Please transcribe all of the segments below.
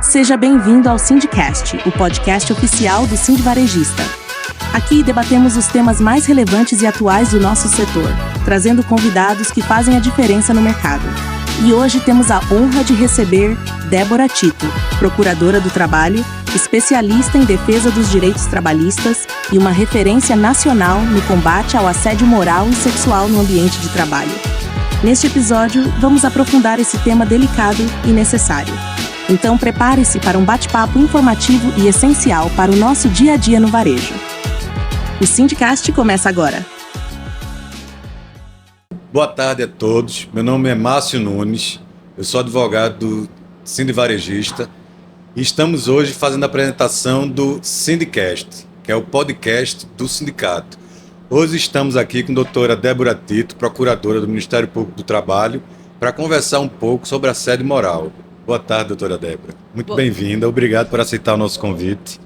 Seja bem-vindo ao Sindicast, o podcast oficial do Sind Varejista. Aqui debatemos os temas mais relevantes e atuais do nosso setor, trazendo convidados que fazem a diferença no mercado. E hoje temos a honra de receber Débora Tito, procuradora do trabalho, especialista em defesa dos direitos trabalhistas e uma referência nacional no combate ao assédio moral e sexual no ambiente de trabalho. Neste episódio, vamos aprofundar esse tema delicado e necessário. Então prepare-se para um bate-papo informativo e essencial para o nosso dia a dia no varejo. O Sindicast começa agora. Boa tarde a todos, meu nome é Márcio Nunes, eu sou advogado do Sind Varejista e estamos hoje fazendo a apresentação do Sindicast, que é o podcast do sindicato. Hoje estamos aqui com a doutora Débora Tito, procuradora do Ministério Público do Trabalho, para conversar um pouco sobre assédio moral. Boa tarde, doutora Débora. Muito bem-vinda, obrigado por aceitar o nosso convite.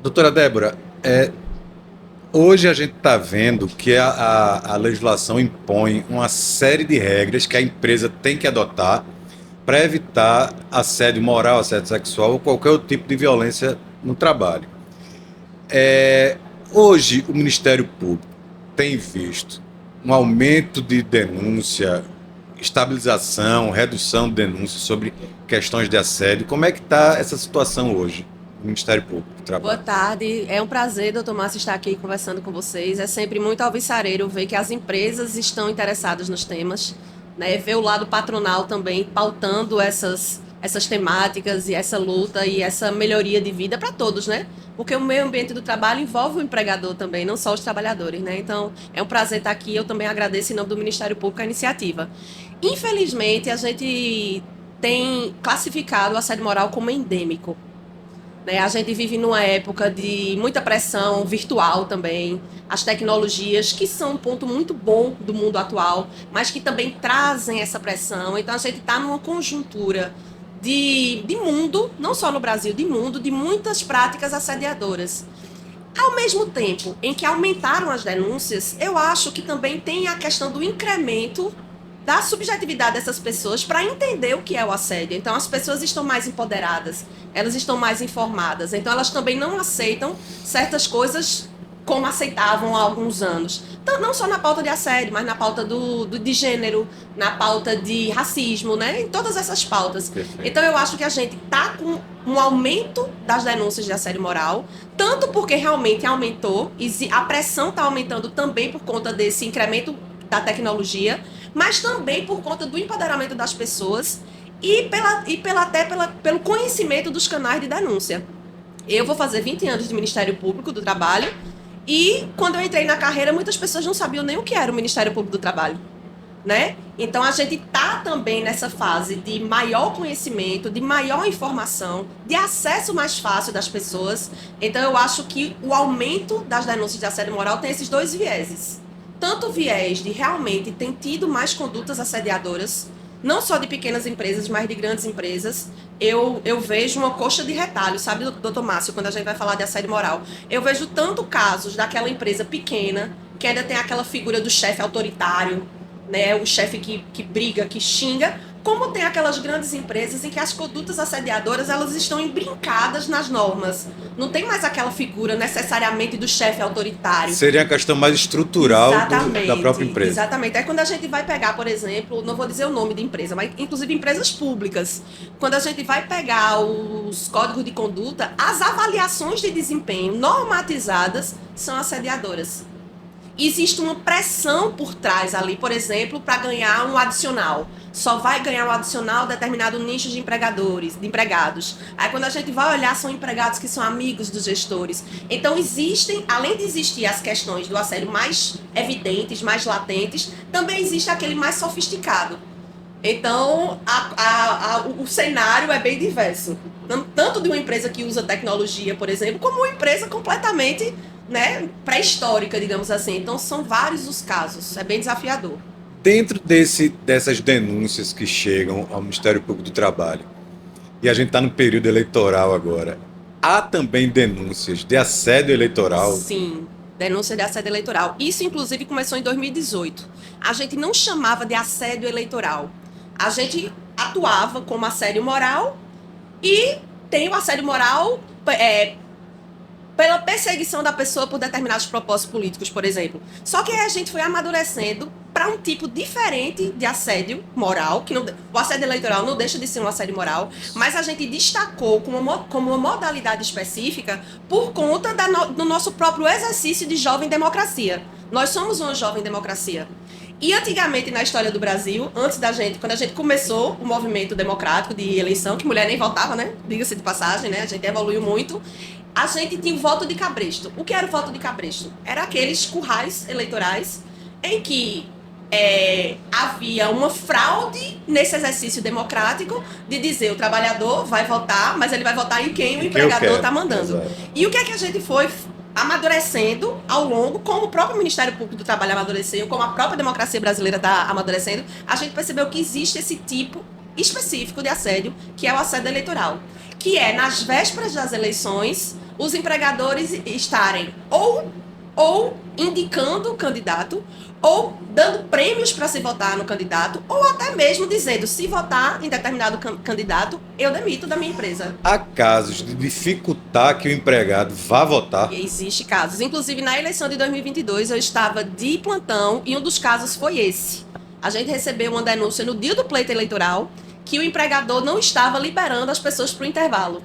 Doutora Débora, hoje a gente está vendo que a legislação impõe uma série de regras que a empresa tem que adotar para evitar assédio moral, assédio sexual ou qualquer outro tipo de violência no trabalho. Hoje o Ministério Público tem visto um aumento de denúncia, estabilização, redução de denúncias sobre questões de assédio. Como é que está essa situação hoje no Ministério Público do Trabalho? Boa tarde, é um prazer, doutor Márcio, estar aqui conversando com vocês. É sempre muito alvissareiro ver que as empresas estão interessadas nos temas, né? Ver o lado patronal também pautando essas temáticas e essa luta e essa melhoria de vida para todos, né? Porque o meio ambiente do trabalho envolve o empregador também, não só os trabalhadores, né? Então, é um prazer estar aqui. Eu também agradeço em nome do Ministério Público a iniciativa. Infelizmente, a gente tem classificado o assédio moral como endêmico, né? A gente vive numa época de muita pressão virtual também, as tecnologias, que são um ponto muito bom do mundo atual, mas que também trazem essa pressão. Então, a gente está numa conjuntura de mundo, não só no Brasil, de mundo, de muitas práticas assediadoras. Ao mesmo tempo em que aumentaram as denúncias, eu acho que também tem a questão do incremento da subjetividade dessas pessoas para entender o que é o assédio. Então, as pessoas estão mais empoderadas, elas estão mais informadas. Então, elas também não aceitam certas coisas como aceitavam há alguns anos. Então, não só na pauta de assédio, mas na pauta de gênero, na pauta de racismo, né? Em todas essas pautas. Perfeito. Então, eu acho que a gente está com um aumento das denúncias de assédio moral, tanto porque realmente aumentou, e a pressão está aumentando também por conta desse incremento da tecnologia, mas também por conta do empoderamento das pessoas e pelo conhecimento dos canais de denúncia. Eu vou fazer 20 anos de Ministério Público do Trabalho e quando eu entrei na carreira, muitas pessoas não sabiam nem o que era o Ministério Público do Trabalho, né? Então, a gente está também nessa fase de maior conhecimento, de maior informação, de acesso mais fácil das pessoas. Então, eu acho que o aumento das denúncias de assédio moral tem esses dois vieses. Tanto o viés de realmente ter tido mais condutas assediadoras, não só de pequenas empresas, mas de grandes empresas. Eu vejo uma coxa de retalho, sabe, doutor Márcio, quando a gente vai falar de assédio moral. Eu vejo tanto casos daquela empresa pequena, que ainda tem aquela figura do chefe autoritário, né, o chefe que briga, que xinga, como tem aquelas grandes empresas em que as condutas assediadoras, elas estão embrincadas nas normas. Não tem mais aquela figura necessariamente do chefe autoritário. Seria a questão mais estrutural da própria empresa. Exatamente. É quando a gente vai pegar, por exemplo, não vou dizer o nome de empresa, mas inclusive empresas públicas. Quando a gente vai pegar os códigos de conduta, as avaliações de desempenho normatizadas são assediadoras. Existe uma pressão por trás ali, por exemplo, para ganhar um adicional. Só vai ganhar um adicional determinado nicho de empregados. Aí quando a gente vai olhar, são empregados que são amigos dos gestores. Então existem, além de existir as questões do assédio mais evidentes, mais latentes, também existe aquele mais sofisticado. Então o cenário é bem diverso. Tanto de uma empresa que usa tecnologia, por exemplo, como uma empresa completamente, né, pré-histórica, digamos assim. Então são vários os casos, é bem desafiador. Dentro dessas denúncias que chegam ao Ministério Público do Trabalho, e a gente está no período eleitoral agora, há também denúncias de assédio eleitoral? Sim, denúncia de assédio eleitoral. Isso, inclusive, começou em 2018. A gente não chamava de assédio eleitoral. A gente atuava como assédio moral e tem o assédio moral pela perseguição da pessoa por determinados propósitos políticos, por exemplo. Só que aí a gente foi amadurecendo para um tipo diferente de assédio moral, que não, o assédio eleitoral não deixa de ser um assédio moral, mas a gente destacou como uma modalidade específica por conta do nosso próprio exercício de jovem democracia. Nós somos uma jovem democracia. E antigamente na história do Brasil, quando a gente começou o movimento democrático de eleição, que mulher nem votava, né? Diga-se de passagem, né? A gente evoluiu muito. A gente tinha o voto de cabresto. O que era o voto de cabresto? Era aqueles currais eleitorais em que havia uma fraude nesse exercício democrático de dizer o trabalhador vai votar, mas ele vai votar em quem o empregador está mandando. Exato. E o que é que a gente foi amadurecendo ao longo, como o próprio Ministério Público do Trabalho amadureceu, como a própria democracia brasileira está amadurecendo, a gente percebeu que existe esse tipo específico de assédio, que é o assédio eleitoral, que é nas vésperas das eleições os empregadores estarem ou indicando o candidato, ou dando prêmios para se votar no candidato, ou até mesmo dizendo, se votar em determinado candidato, eu demito da minha empresa. Há casos de dificultar que o empregado vá votar? Existem casos. Inclusive, na eleição de 2022, eu estava de plantão e um dos casos foi esse. A gente recebeu uma denúncia no dia do pleito eleitoral que o empregador não estava liberando as pessoas para o intervalo.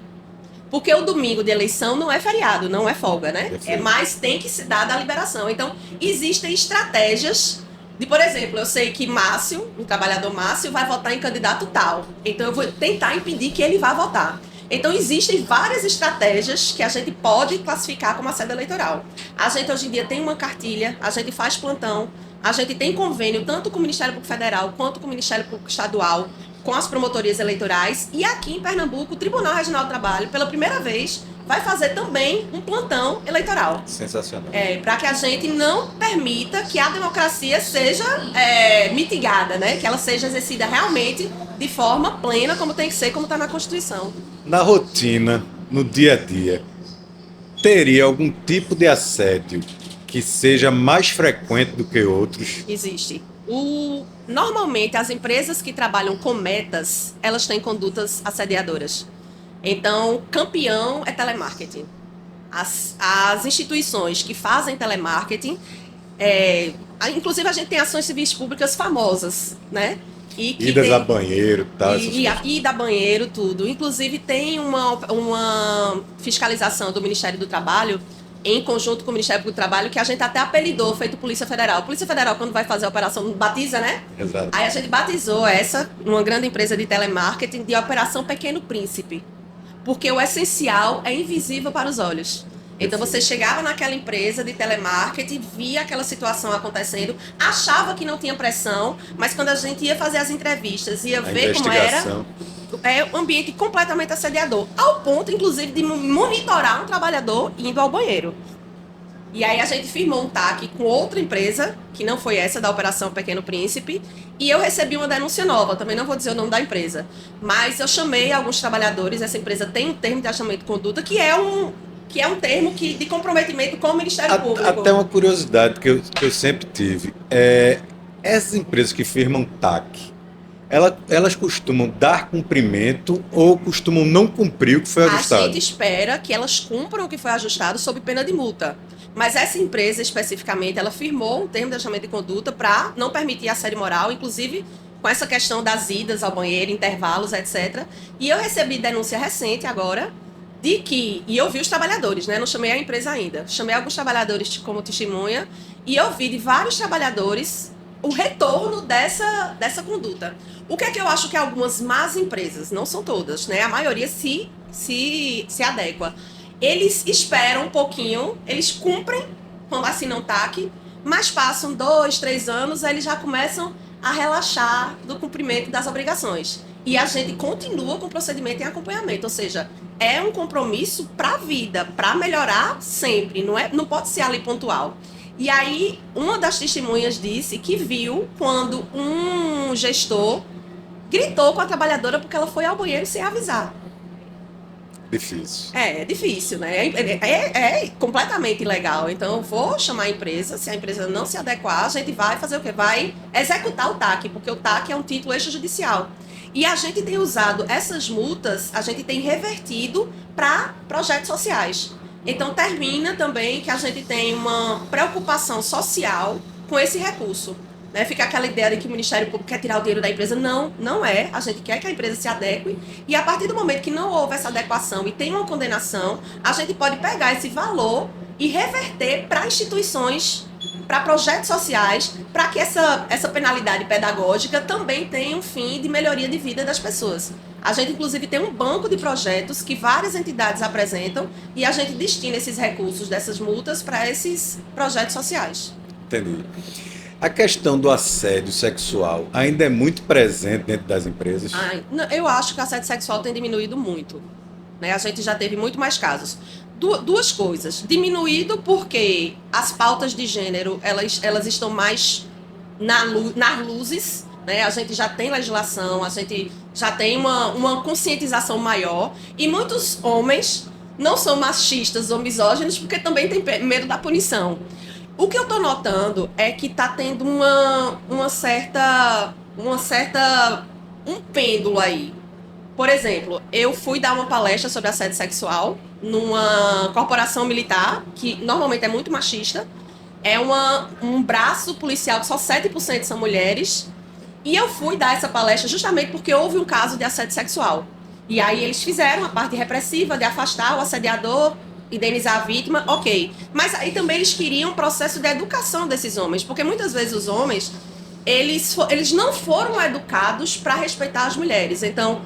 Porque o domingo de eleição não é feriado, não é folga, né? Mas tem que se dar da liberação. Então, existem estratégias de, por exemplo, eu sei que Márcio, o trabalhador Márcio, vai votar em candidato tal. Então, eu vou tentar impedir que ele vá votar. Então, existem várias estratégias que a gente pode classificar como assédio eleitoral. A gente, hoje em dia, tem uma cartilha, a gente faz plantão, a gente tem convênio tanto com o Ministério Público Federal quanto com o Ministério Público Estadual, com as promotorias eleitorais, e aqui em Pernambuco, o Tribunal Regional do Trabalho, pela primeira vez, vai fazer também um plantão eleitoral. Sensacional. Para que a gente não permita que a democracia seja mitigada, né? Que ela seja exercida realmente de forma plena, como tem que ser, como está na Constituição. Na rotina, no dia a dia, teria algum tipo de assédio que seja mais frequente do que outros? Existe. Normalmente, as empresas que trabalham com metas, elas têm condutas assediadoras. Então, campeão é telemarketing. As instituições que fazem telemarketing, inclusive a gente tem ações civis públicas famosas, né? Idas a banheiro, tal. Ida a banheiro, tudo. Inclusive, tem uma fiscalização do Ministério do Trabalho, em conjunto com o Ministério do Trabalho, que a gente até apelidou, feito Polícia Federal. Polícia Federal, quando vai fazer a operação, batiza, né? Exato. Aí a gente batizou uma grande empresa de telemarketing, de Operação Pequeno Príncipe. Porque o essencial é invisível para os olhos. Então você chegava naquela empresa de telemarketing, via aquela situação acontecendo, achava que não tinha pressão, mas quando a gente ia fazer as entrevistas, ia ver como era, um ambiente completamente assediador, ao ponto, inclusive, de monitorar um trabalhador indo ao banheiro. E aí a gente firmou um TAC com outra empresa, que não foi essa da Operação Pequeno Príncipe, e eu recebi uma denúncia nova, também não vou dizer o nome da empresa, mas eu chamei alguns trabalhadores, essa empresa tem um termo de ajustamento de conduta, que é um termo de comprometimento com o Ministério Público. Até uma curiosidade que eu sempre tive, essas empresas que firmam TAC, elas costumam dar cumprimento ou costumam não cumprir o que foi ajustado? A gente espera que elas cumpram o que foi ajustado sob pena de multa. Mas essa empresa, especificamente, ela firmou um termo de ajustamento de conduta para não permitir assédio moral, inclusive com essa questão das idas ao banheiro, intervalos, etc. E eu recebi denúncia recente agora, e eu vi os trabalhadores, né? Não chamei a empresa ainda. Chamei alguns trabalhadores como testemunha e eu vi de vários trabalhadores o retorno dessa conduta. O que é que eu acho que algumas más empresas, não são todas, né? A maioria se adequa. Eles esperam um pouquinho, eles cumprem quando assinam TAC, mas passam 2, 3 anos, eles já começam a relaxar do cumprimento das obrigações. E a gente continua com o procedimento em acompanhamento, ou seja, é um compromisso para a vida, para melhorar sempre, não pode ser ali pontual. E aí, uma das testemunhas disse que viu quando um gestor gritou com a trabalhadora porque ela foi ao banheiro sem avisar. Difícil. É difícil, né? É completamente ilegal. Então, eu vou chamar a empresa. Se a empresa não se adequar, a gente vai fazer o quê? Vai executar o TAC, porque o TAC é um título extrajudicial. E a gente tem usado essas multas, a gente tem revertido para projetos sociais. Então termina também que a gente tem uma preocupação social com esse recurso. Né? Fica aquela ideia de que o Ministério Público quer tirar o dinheiro da empresa. Não, não é. A gente quer que a empresa se adeque. E a partir do momento que não houve essa adequação e tem uma condenação, a gente pode pegar esse valor e reverter para instituições, para projetos sociais, para que essa penalidade pedagógica também tenha um fim de melhoria de vida das pessoas. A gente, inclusive, tem um banco de projetos que várias entidades apresentam e a gente destina esses recursos dessas multas para esses projetos sociais. Entendi. A questão do assédio sexual ainda é muito presente dentro das empresas? Eu acho que o assédio sexual tem diminuído muito. Né? A gente já teve muito mais casos. Duas coisas. Diminuído porque as pautas de gênero elas estão mais nas luzes. Né? A gente já tem legislação, a gente já tem uma conscientização maior. E muitos homens não são machistas ou misóginos porque também têm medo da punição. O que eu estou notando é que está tendo um pêndulo aí. Por exemplo, eu fui dar uma palestra sobre assédio sexual numa corporação militar, que normalmente é muito machista. É um braço policial que só 7% são mulheres. E eu fui dar essa palestra justamente porque houve um caso de assédio sexual. E aí eles fizeram a parte repressiva de afastar o assediador, indenizar a vítima, ok. Mas aí também eles queriam um processo de educação desses homens, porque muitas vezes os homens, eles não foram educados para respeitar as mulheres. Então,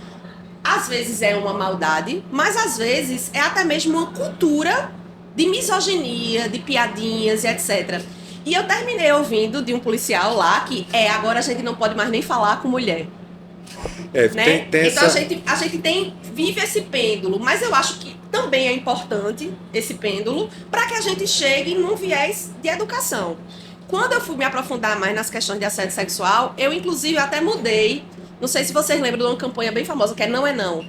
às vezes é uma maldade, mas às vezes é até mesmo uma cultura de misoginia, de piadinhas e etc. E eu terminei ouvindo de um policial lá que agora a gente não pode mais nem falar com mulher. Né? Tem então essa... a gente vive esse pêndulo, mas eu acho que também é importante esse pêndulo para que a gente chegue num viés de educação. Quando eu fui me aprofundar mais nas questões de assédio sexual, eu inclusive até mudei. Não sei se vocês lembram de uma campanha bem famosa que é Não é Não.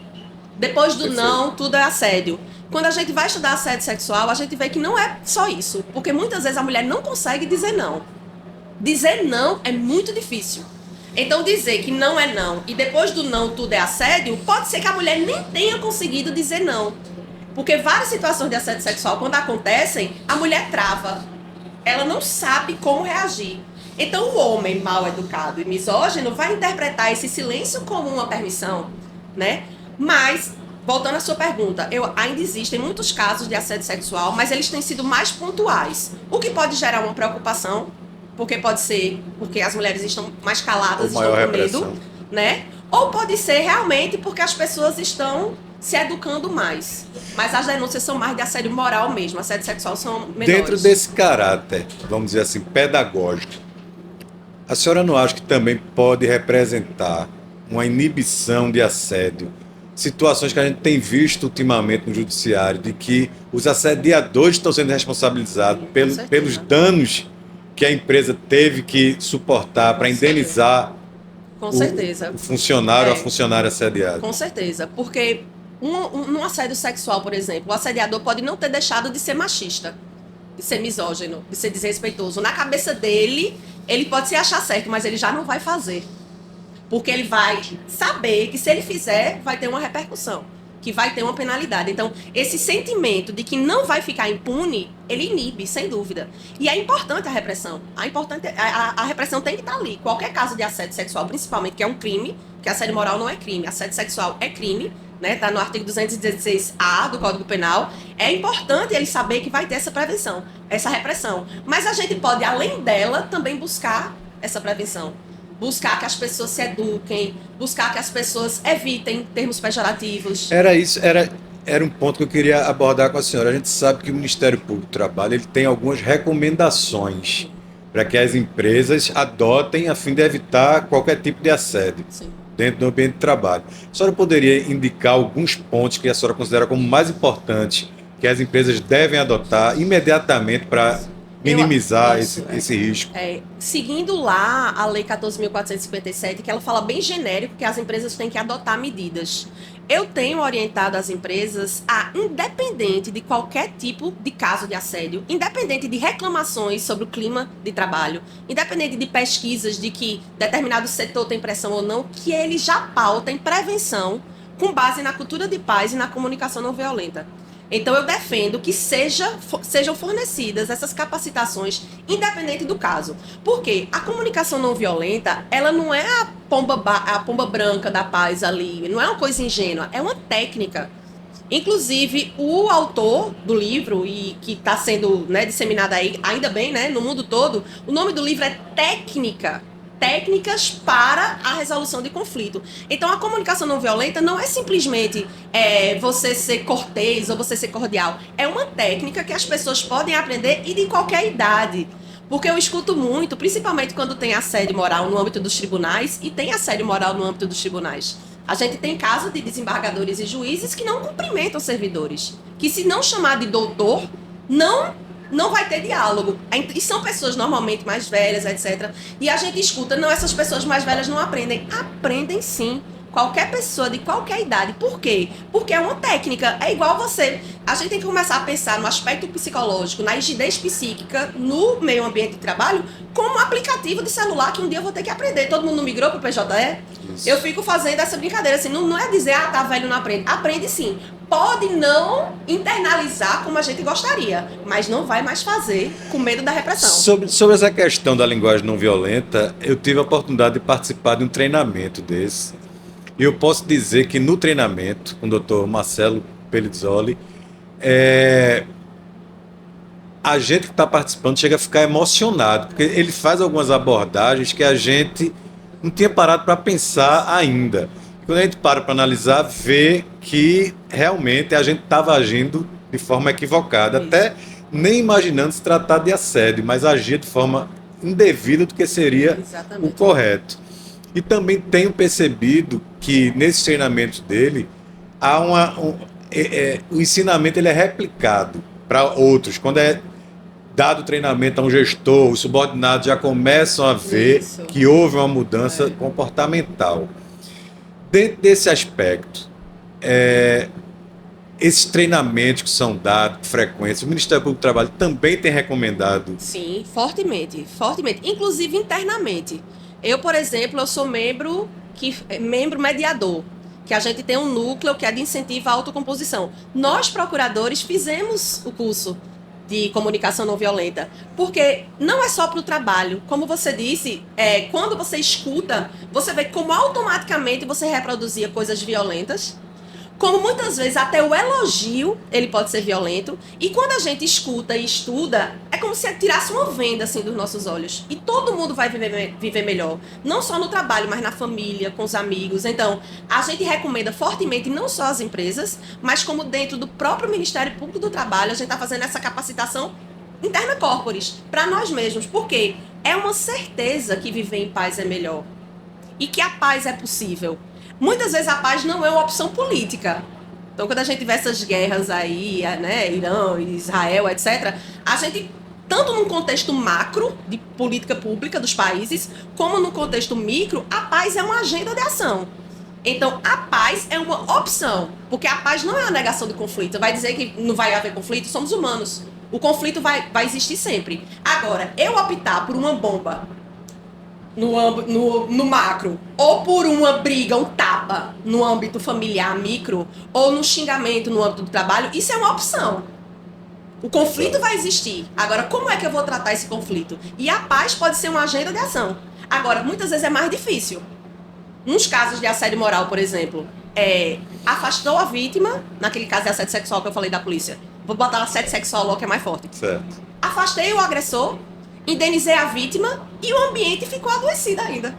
Depois do não, tudo é assédio. Quando a gente vai estudar assédio sexual, a gente vê que não é só isso, porque muitas vezes a mulher não consegue dizer não. Dizer não é muito difícil. Então dizer que não é não e depois do não tudo é assédio, pode ser que a mulher nem tenha conseguido dizer não. Porque várias situações de assédio sexual, quando acontecem, a mulher trava. Ela não sabe como reagir. Então o homem mal educado e misógino vai interpretar esse silêncio como uma permissão, né? Mas, voltando à sua pergunta, ainda existem muitos casos de assédio sexual, mas eles têm sido mais pontuais. O que pode gerar uma preocupação, porque pode ser porque as mulheres estão mais caladas, estão com medo, né? Ou pode ser realmente porque as pessoas estão se educando mais. Mas as denúncias são mais de assédio moral mesmo, assédio sexual são menores. Dentro desse caráter, vamos dizer assim, pedagógico, a senhora não acha que também pode representar uma inibição de assédio? Situações que a gente tem visto ultimamente no judiciário, de que os assediadores estão sendo responsabilizados pelos danos que a empresa teve que suportar para indenizar o funcionário ou a funcionária assediada. Com certeza, porque num assédio sexual, por exemplo, o assediador pode não ter deixado de ser machista, de ser misógino, de ser desrespeitoso. Na cabeça dele, ele pode se achar certo, mas ele já não vai fazer. Porque ele vai saber que se ele fizer, vai ter uma repercussão, que vai ter uma penalidade. Então, esse sentimento de que não vai ficar impune, ele inibe, sem dúvida. E é importante a repressão. A repressão tem que estar ali. Qualquer caso de assédio sexual, principalmente, que é um crime, que assédio moral não é crime, assédio sexual é crime, né? Tá no artigo 216A do Código Penal. É importante ele saber que vai ter essa prevenção, essa repressão. Mas a gente pode, além dela, também buscar essa prevenção. Buscar que as pessoas se eduquem, buscar que as pessoas evitem termos pejorativos. Era um ponto que eu queria abordar com a senhora. A gente sabe que o Ministério Público do Trabalho ele tem algumas recomendações para que as empresas adotem a fim de evitar qualquer tipo de assédio. Sim. Dentro do ambiente de trabalho. A senhora poderia indicar alguns pontos que a senhora considera como mais importantes que as empresas devem adotar imediatamente para minimizar Isso, esse risco. Seguindo lá a Lei 14.457, que ela fala bem genérico que as empresas têm que adotar medidas. Eu tenho orientado as empresas a, independente de qualquer tipo de caso de assédio, independente de reclamações sobre o clima de trabalho, independente de pesquisas de que determinado setor tem pressão ou não, que eles já pautem prevenção com base na cultura de paz e na comunicação não violenta. Então, eu defendo que sejam fornecidas essas capacitações, independente do caso. Porque a comunicação não violenta, ela não é a pomba branca da paz ali, não é uma coisa ingênua, é uma técnica. Inclusive, o autor do livro, e que está sendo disseminado aí, ainda bem, no mundo todo, o nome do livro é Técnicas para a resolução de conflito. Então, a comunicação não violenta não é simplesmente você ser cortês ou você ser cordial. É uma técnica que as pessoas podem aprender e de qualquer idade. Porque eu escuto muito, principalmente quando tem assédio moral no âmbito dos tribunais, e tem assédio moral no âmbito dos tribunais. A gente tem casos de desembargadores e juízes que não cumprimentam servidores. Que se não chamar de doutor, não vai ter diálogo. E são pessoas normalmente mais velhas, etc. E a gente escuta, não, essas pessoas mais velhas não aprendem. Aprendem sim. Qualquer pessoa de qualquer idade. Por quê? Porque é uma técnica. É igual você. A gente tem que começar a pensar no aspecto psicológico, na rigidez psíquica, no meio ambiente de trabalho, como um aplicativo de celular que um dia eu vou ter que aprender. Todo mundo migrou para o PJE? Isso. Eu fico fazendo essa brincadeira. Assim, não é dizer, tá velho, não aprende. Aprende sim. Pode não internalizar como a gente gostaria, mas não vai mais fazer com medo da repressão. Sobre essa questão da linguagem não violenta, eu tive a oportunidade de participar de um treinamento desse. E eu posso dizer que no treinamento, com o Dr. Marcelo Pellizzoli, a gente que está participando chega a ficar emocionado, porque ele faz algumas abordagens que a gente não tinha parado para pensar ainda. Quando a gente para analisar, vê que realmente a gente estava agindo de forma equivocada, isso. Até nem imaginando se tratar de assédio, mas agir de forma indevida do que seria exatamente o correto. E também tenho percebido que nesses treinamentos dele, há o ensinamento ele é replicado para outros. Quando é dado treinamento a um gestor, os subordinados já começam a ver isso. Que houve uma mudança comportamental. Dentro desse aspecto, esses treinamentos que são dados com frequência, o Ministério Público do Trabalho também tem recomendado? Sim, fortemente. Inclusive internamente. Eu, por exemplo, eu sou membro mediador, que a gente tem um núcleo que é de incentivo à autocomposição. Nós, procuradores, fizemos o curso de comunicação não violenta, porque não é só para o trabalho. Como você disse, quando você escuta, você vê como automaticamente você reproduzia coisas violentas, como muitas vezes até o elogio ele pode ser violento, e quando a gente escuta e estuda, é como se tirasse uma venda assim dos nossos olhos, e todo mundo vai viver melhor, não só no trabalho, mas na família, com os amigos. Então, a gente recomenda fortemente, não só as empresas, mas como dentro do próprio Ministério Público do Trabalho, a gente está fazendo essa capacitação interna corporis, para nós mesmos, porque é uma certeza que viver em paz é melhor, e que a paz é possível. Muitas vezes a paz não é uma opção política. Então, quando a gente vê essas guerras aí, Irã, Israel, etc., a gente, tanto num contexto macro de política pública dos países, como no contexto micro, a paz é uma agenda de ação. Então, a paz é uma opção, porque a paz não é a negação do conflito. Vai dizer que não vai haver conflito? Somos humanos. O conflito vai existir sempre. Agora, eu optar por uma bomba no macro, ou por uma briga, um tapa no âmbito familiar micro, ou no xingamento no âmbito do trabalho, isso é uma opção. O conflito vai existir. Agora, como é que eu vou tratar esse conflito? E a paz pode ser uma agenda de ação. Agora, muitas vezes é mais difícil. Nos casos de assédio moral, por exemplo, afastou a vítima, naquele caso de assédio sexual que eu falei da polícia. Vou botar assédio sexual logo, que é mais forte. Certo. Afastei o agressor, indenizei a vítima e o ambiente ficou adoecido ainda.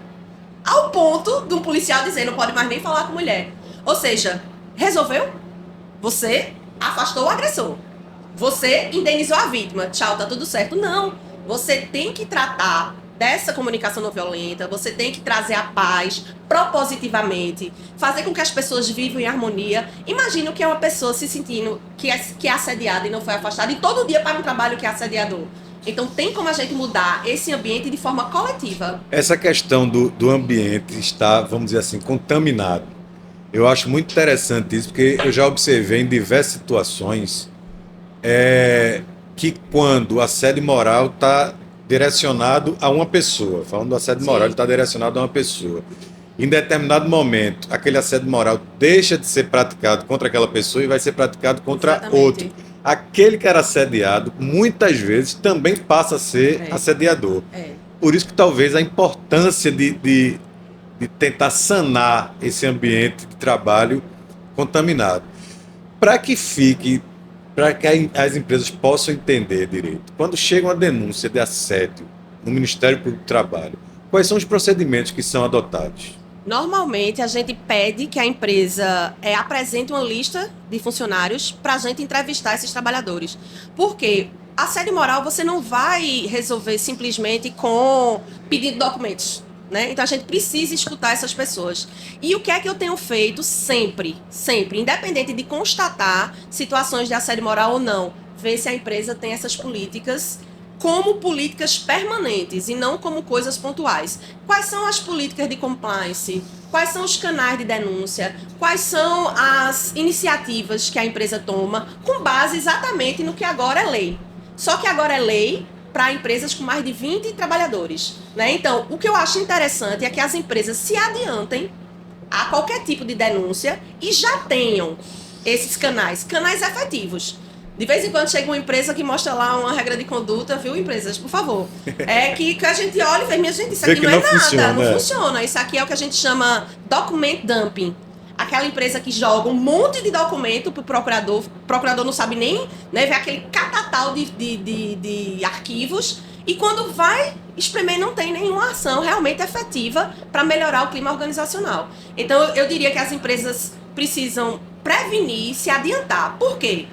Ao ponto de um policial dizer, não pode mais nem falar com mulher. Ou seja, resolveu? Você afastou o agressor. Você indenizou a vítima. Tchau, tá tudo certo. Não. Você tem que tratar dessa comunicação não violenta, você tem que trazer a paz propositivamente, fazer com que as pessoas vivam em harmonia. Imagina o que é uma pessoa se sentindo que é assediada e não foi afastada, e todo dia para um trabalho que é assediador. Então tem como a gente mudar esse ambiente de forma coletiva. Essa questão do ambiente estar, vamos dizer assim, contaminado. Eu acho muito interessante isso, porque eu já observei em diversas situações que quando o assédio moral está direcionado a uma pessoa, falando do assédio moral, ele está direcionado a uma pessoa. Em determinado momento, aquele assédio moral deixa de ser praticado contra aquela pessoa e vai ser praticado contra outro. Aquele que era assediado, muitas vezes, também passa a ser assediador. Por isso que talvez a importância de tentar sanar esse ambiente de trabalho contaminado. Para que as empresas possam entender direito. Quando chega uma denúncia de assédio no Ministério Público do Trabalho, quais são os procedimentos que são adotados? Normalmente, a gente pede que a empresa apresente uma lista de funcionários para a gente entrevistar esses trabalhadores. Porque assédio moral você não vai resolver simplesmente com pedindo documentos, né? Então, a gente precisa escutar essas pessoas. E o que é que eu tenho feito sempre, independente de constatar situações de assédio moral ou não, ver se a empresa tem essas políticas como políticas permanentes e não como coisas pontuais. Quais são as políticas de compliance? Quais são os canais de denúncia? Quais são as iniciativas que a empresa toma com base exatamente no que agora é lei? Só que agora é lei para empresas com mais de 20 trabalhadores, né? Então, o que eu acho interessante é que as empresas se adiantem a qualquer tipo de denúncia e já tenham esses canais efetivos. De vez em quando chega uma empresa que mostra lá uma regra de conduta, viu, empresas, por favor. Que a gente olha e fala, minha gente, isso aqui não é nada, não funciona. Isso aqui é o que a gente chama document dumping. Aquela empresa que joga um monte de documento pro procurador, o procurador não sabe nem, né, ver aquele catatal de arquivos, e quando vai espremer não tem nenhuma ação realmente efetiva para melhorar o clima organizacional. Então eu diria que as empresas precisam prevenir, se adiantar. Por quê?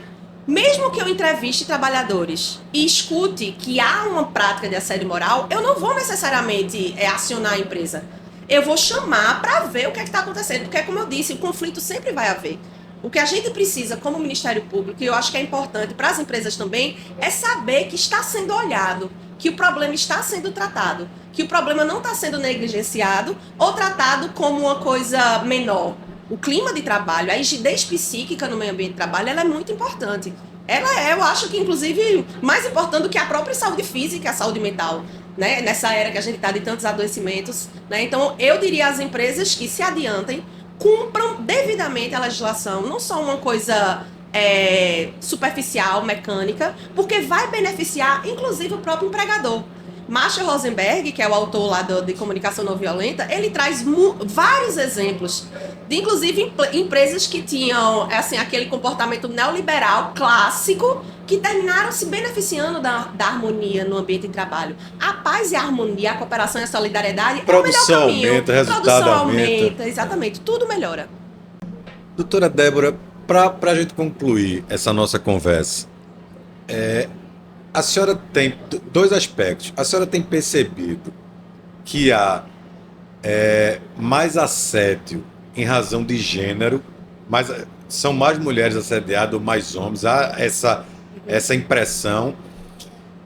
Mesmo que eu entreviste trabalhadores e escute que há uma prática de assédio moral, eu não vou necessariamente acionar a empresa. Eu vou chamar para ver o que é que está acontecendo. Porque, como eu disse, o conflito sempre vai haver. O que a gente precisa, como Ministério Público, e eu acho que é importante para as empresas também, é saber que está sendo olhado, que o problema está sendo tratado, que o problema não está sendo negligenciado ou tratado como uma coisa menor. O clima de trabalho, a rigidez psíquica no meio ambiente de trabalho, ela é muito importante. Ela eu acho que, inclusive, mais importante do que a própria saúde física e a saúde mental, né? Nessa era que a gente está de tantos adoecimentos, né? Então, eu diria às empresas que se adiantem, cumpram devidamente a legislação, não só uma coisa superficial, mecânica, porque vai beneficiar, inclusive, o próprio empregador. Marshall Rosenberg, que é o autor lá de Comunicação Não Violenta, ele traz vários exemplos de, inclusive, empresas que tinham assim, aquele comportamento neoliberal clássico que terminaram se beneficiando da harmonia no ambiente de trabalho. A paz e a harmonia, a cooperação e a solidariedade é o melhor caminho. Aumenta, resultado aumenta. Exatamente, tudo melhora. Doutora Débora, para a gente concluir essa nossa conversa, a senhora tem dois aspectos. A senhora tem percebido que há mais assédio em razão de gênero, são mais mulheres assediadas ou mais homens, há essa impressão,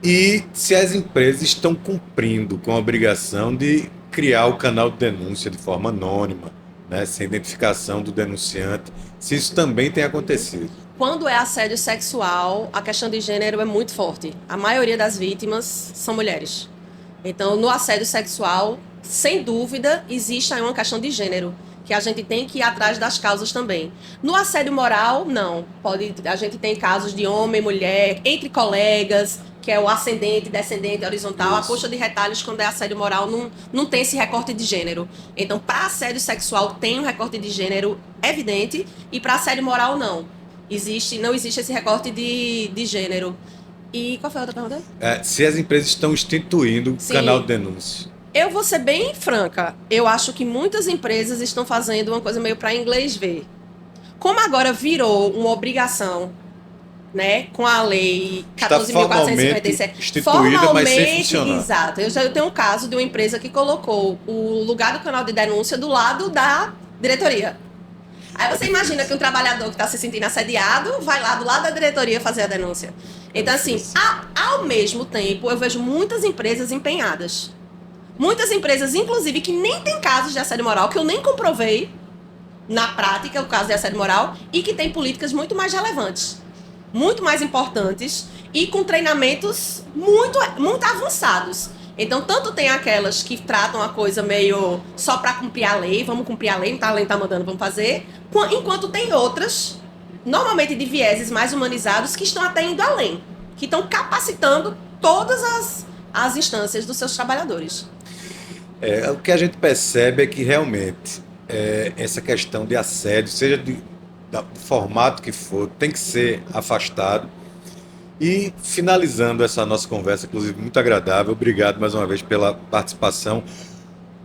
e se as empresas estão cumprindo com a obrigação de criar o canal de denúncia de forma anônima, né, sem identificação do denunciante, se isso também tem acontecido. Quando é assédio sexual, a questão de gênero é muito forte. A maioria das vítimas são mulheres. Então, no assédio sexual, sem dúvida, existe aí uma questão de gênero, que a gente tem que ir atrás das causas também. No assédio moral, não. A gente tem casos de homem, mulher, entre colegas, que é o ascendente, descendente, horizontal. Isso. A coxa de retalhos, quando é assédio moral, não tem esse recorte de gênero. Então, para assédio sexual, tem um recorte de gênero evidente, e para assédio moral, não. Não existe esse recorte de gênero. E qual foi a outra pergunta? Se as empresas estão instituindo o canal de denúncia. Eu vou ser bem franca. Eu acho que muitas empresas estão fazendo uma coisa meio para inglês ver. Como agora virou uma obrigação, né, com a lei 14.457, instituída, mas sem funcionar. Exato. Eu tenho um caso de uma empresa que colocou o lugar do canal de denúncia do lado da diretoria. Aí você imagina que um trabalhador que está se sentindo assediado vai lá do lado da diretoria fazer a denúncia. Então, assim, ao mesmo tempo, eu vejo muitas empresas empenhadas. Muitas empresas, inclusive, que nem tem casos de assédio moral, que eu nem comprovei na prática o caso de assédio moral, e que tem políticas muito mais relevantes, muito mais importantes e com treinamentos muito avançados. Então, tanto tem aquelas que tratam a coisa meio só para cumprir a lei, vamos cumprir a lei tá mandando, vamos fazer, enquanto tem outras, normalmente de vieses mais humanizados, que estão até indo além, que estão capacitando todas as instâncias dos seus trabalhadores. O que a gente percebe é que realmente essa questão de assédio, seja do formato que for, tem que ser afastado. E finalizando essa nossa conversa, inclusive muito agradável, obrigado mais uma vez pela participação.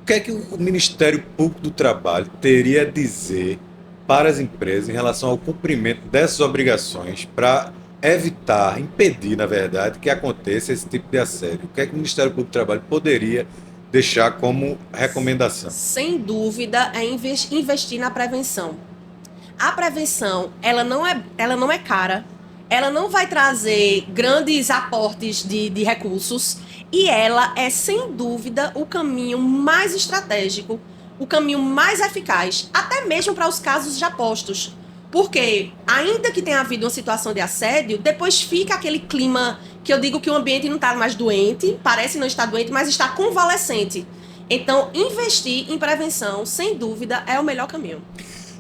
O que é que o Ministério Público do Trabalho teria a dizer para as empresas em relação ao cumprimento dessas obrigações para evitar, impedir, na verdade, que aconteça esse tipo de assédio? O que é que o Ministério Público do Trabalho poderia deixar como recomendação? Sem dúvida, é investir na prevenção. A prevenção, ela não é cara, ela não vai trazer grandes aportes de recursos, e ela é, sem dúvida, o caminho mais estratégico, o caminho mais eficaz, até mesmo para os casos já postos. Porque, ainda que tenha havido uma situação de assédio, depois fica aquele clima que eu digo que o ambiente não está mais doente, parece não estar doente, mas está convalescente. Então, investir em prevenção, sem dúvida, é o melhor caminho.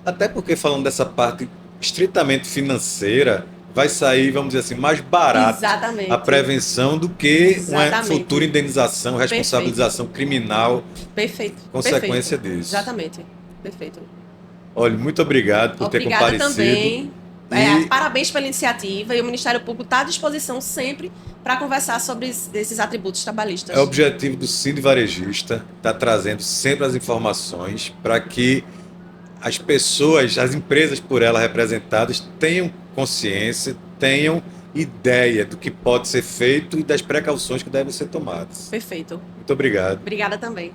Até porque, falando dessa parte estritamente financeira, vai sair, vamos dizer assim, mais barato. Exatamente. A prevenção do que uma Exatamente. futura indenização, responsabilização criminal. Perfeito. Consequência Perfeito. disso. Exatamente. Perfeito. Olha, muito obrigado por ter comparecido. Também. Parabéns pela iniciativa, e o Ministério Público está à disposição sempre para conversar sobre esses atributos trabalhistas. É o objetivo do Sindi Varejista, está trazendo sempre as informações para que as pessoas, as empresas por ela representadas, tenham consciência, tenham ideia do que pode ser feito e das precauções que devem ser tomadas. Perfeito. Muito obrigado. Obrigada também.